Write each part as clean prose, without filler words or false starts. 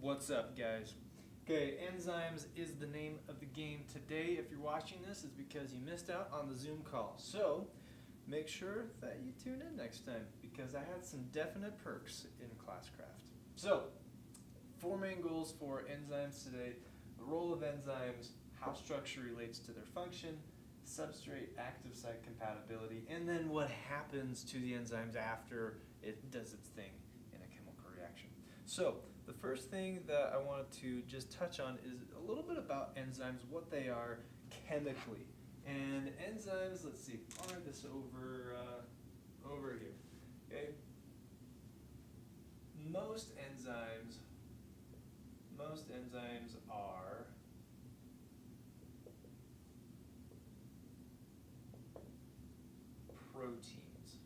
What's up, guys? Okay, enzymes is the name of the game today. If you're watching this, it's because you missed out on the Zoom call. So make sure that you tune in next time because I had some definite perks in Classcraft. So, 4 main goals for enzymes today: the role of enzymes, how structure relates to their function, substrate active site compatibility, and then what happens to the enzymes after it does its thing in a chemical reaction. So the first thing that I wanted to just touch on is a little bit about enzymes, what they are chemically. And enzymes, let's see, I'll write this over here. Okay. Most enzymes are proteins.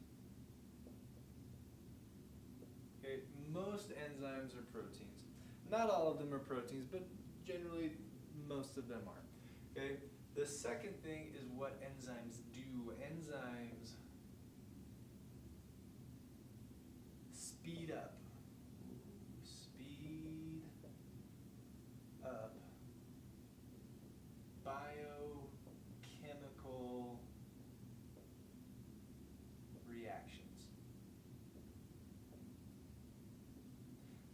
Okay, most enzymes are proteins. Not all of them are proteins, but generally most of them are. Okay. The second thing is what enzymes do. Enzymes speed up biochemical reactions.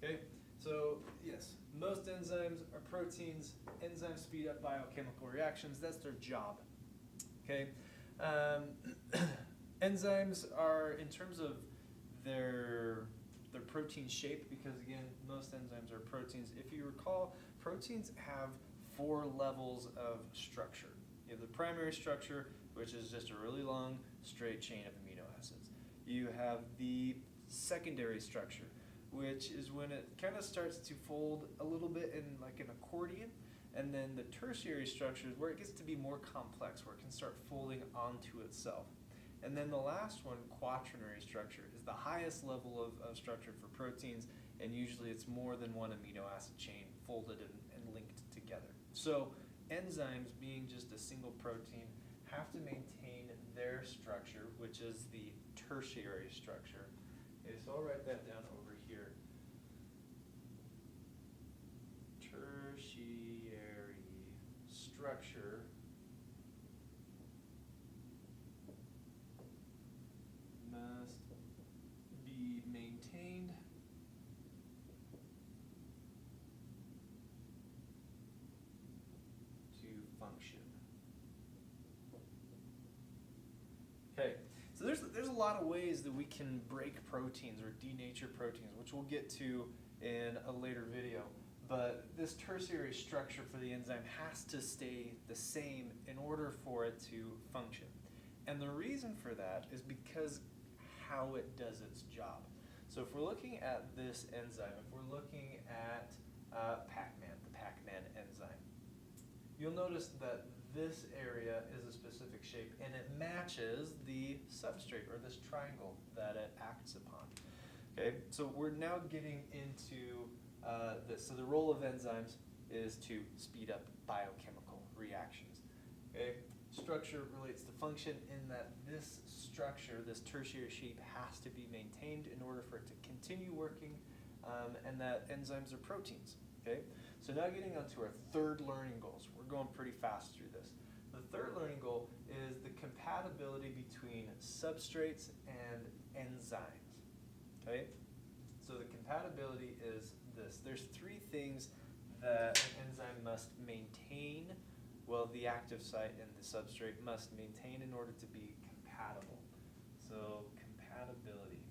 Okay, so yes, most enzymes are proteins. Enzymes speed up biochemical reactions. That's their job. Okay, enzymes are, in terms of their protein shape, because again, most enzymes are proteins. If you recall, proteins have 4 levels of structure. You have the primary structure, which is just a really long straight chain of amino acids. You have the secondary structure, which is when it kind of starts to fold a little bit in like an accordion. And then the tertiary structure is where it gets to be more complex, where it can start folding onto itself. And then the last one, quaternary structure, is the highest level of structure for proteins, and usually it's more than one amino acid chain folded and linked together. So enzymes, being just a single protein, have to maintain their structure, which is the tertiary structure. Okay, so I'll write that down over here. Tertiary structure must be maintained to function. Okay, so there's a lot of ways that we can break proteins or denature proteins, which we'll get to in a later video. But this tertiary structure for the enzyme has to stay the same in order for it to function. And the reason for that is because how it does its job. So if we're looking at this enzyme, if we're looking at Pac-Man, the Pac-Man enzyme, you'll notice that this area is a specific shape and it matches the substrate, or this triangle that it acts upon. Okay, so we're now getting into this. So the role of enzymes is to speed up biochemical reactions. Okay, structure relates to function in that this structure, this tertiary shape, has to be maintained in order for it to continue working, and that enzymes are proteins. Okay, so now getting on to our third learning goals. We're going pretty fast through this. The third learning goal is the compatibility between substrates and enzymes. Okay, so the compatibility is this. There's 3 things that an enzyme must maintain, well, the active site and the substrate must maintain in order to be compatible. So compatibility.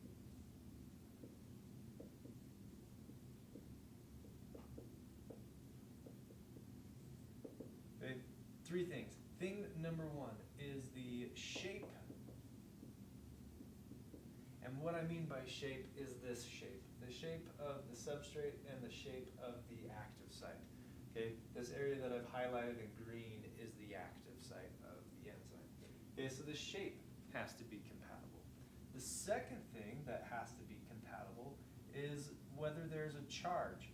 Okay, 3 things. Thing number 1 is the shape. And what I mean by shape is this shape. The shape of the substrate and the shape of the active site. Okay, this area that I've highlighted in green is the active site of the enzyme. Okay, so the shape has to be compatible. The second thing that has to be compatible is whether there's a charge.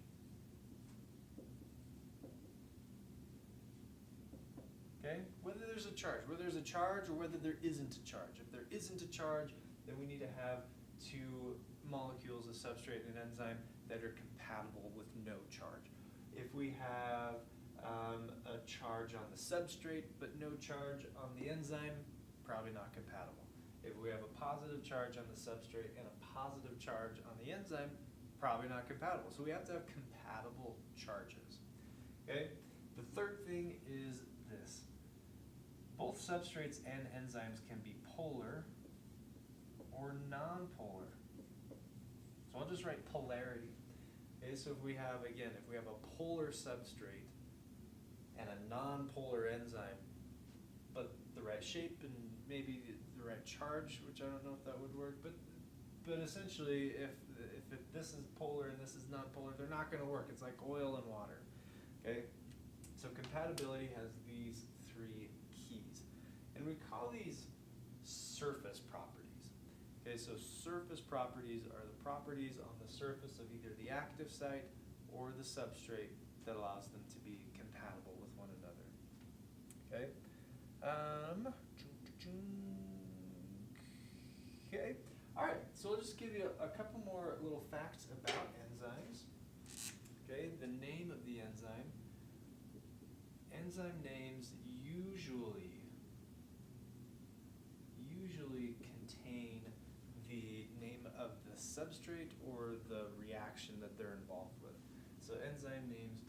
Okay, whether there's a charge, or whether there isn't a charge. If there isn't a charge, then we need to have 2 molecules of substrate and enzyme that are compatible. compatible with no charge. If we have a charge on the substrate but no charge on the enzyme, probably not compatible. If we have a positive charge on the substrate and a positive charge on the enzyme, probably not compatible. So we have to have compatible charges. Okay? The third thing is this. Both substrates and enzymes can be polar or non-polar. So I'll just write polarity. Okay, so if we have a polar substrate and a non-polar enzyme, but the right shape and maybe the right charge, which I don't know if that would work, but essentially if this is polar and this is non-polar, they're not going to work. It's like oil and water. Okay? So compatibility has these three keys. And we call these surface properties. Okay, so surface properties are the properties on the surface of either the active site or the substrate that allows them to be compatible with one another. Okay? Okay. All right, so I'll just give you a couple more little facts about enzymes. Okay, the name of the enzyme. Enzyme names usually contain the name of the substrate or the reaction that they're involved with. So enzyme names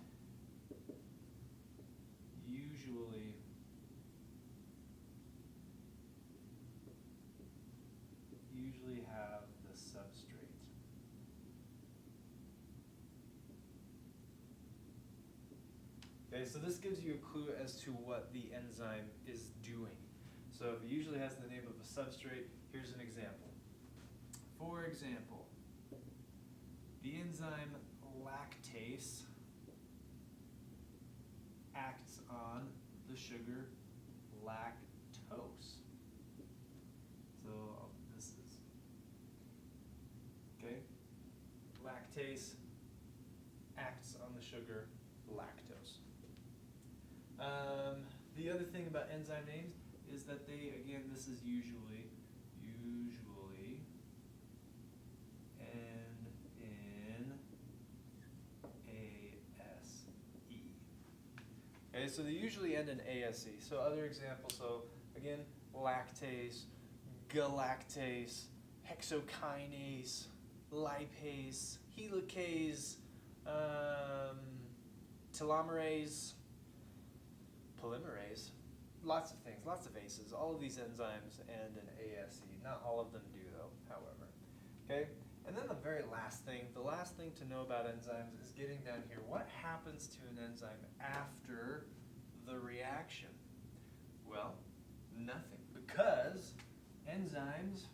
usually have the substrate. Okay, so this gives you a clue as to what the enzyme is doing. So if it usually has the name of a substrate, here's an example. For example, the enzyme lactase acts on the sugar lactose. So this is, okay, lactase acts on the sugar lactose. The other thing about enzyme names is that they, again, this is usually end in ASE. Okay, so they usually end in ASE. So other examples, so again, lactase, galactase, hexokinase, lipase, helicase, telomerase, polymerase, lots of things, lots of ACEs. All of these enzymes end in ASE. Not all of them do, though, however. Okay? And then the very last thing, the last thing to know about enzymes is getting down here. What happens to an enzyme after the reaction? Well, nothing, because enzymes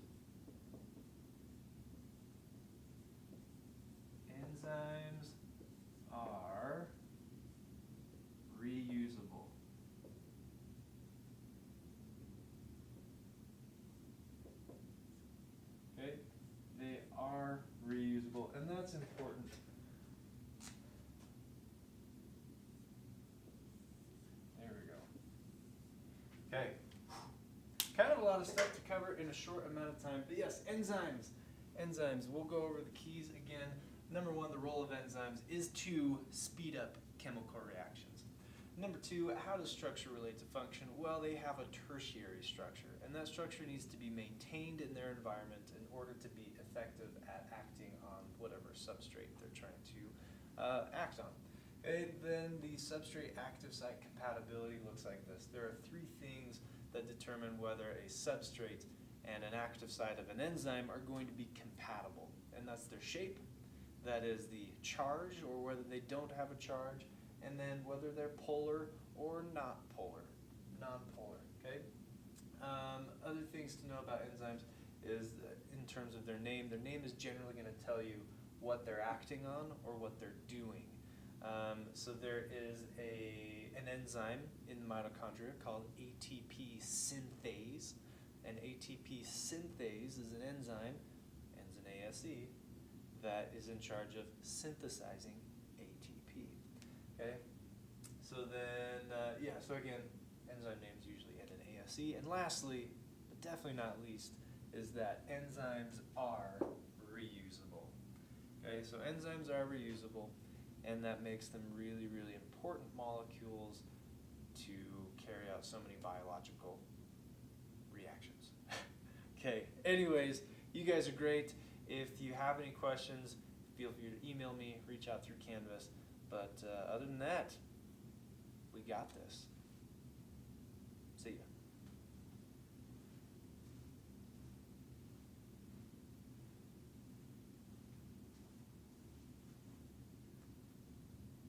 are reusable. Okay? They are reusable, and that's important. There we go. Okay. Kind of a lot of stuff to cover in a short amount of time, but yes, enzymes. Enzymes, we'll go over the keys again. Number one, the role of enzymes is to speed up chemical reactions. Number two, how does structure relate to function? Well, they have a tertiary structure, and that structure needs to be maintained in their environment in order to be effective at acting on whatever substrate they're trying to act on. And then the substrate active site compatibility looks like this. There are three things that determine whether a substrate and an active site of an enzyme are going to be compatible, and that's their shape, that is the charge, or whether they don't have a charge, and then whether they're polar or not polar, non-polar, okay? Other things to know about enzymes is that in terms of their name is generally going to tell you what they're acting on or what they're doing. So there is an enzyme in the mitochondria called ATP synthase, and ATP synthase is an enzyme, ends in ASE, that is in charge of synthesizing ATP. Okay? So then, so again, enzyme names usually end in ASE. And lastly, but definitely not least, is that enzymes are reusable. Okay? Okay, so enzymes are reusable, and that makes them really, really important molecules to carry out so many biological reactions. Okay, anyways, you guys are great. If you have any questions, feel free to email me, reach out through Canvas. But other than that, we got this.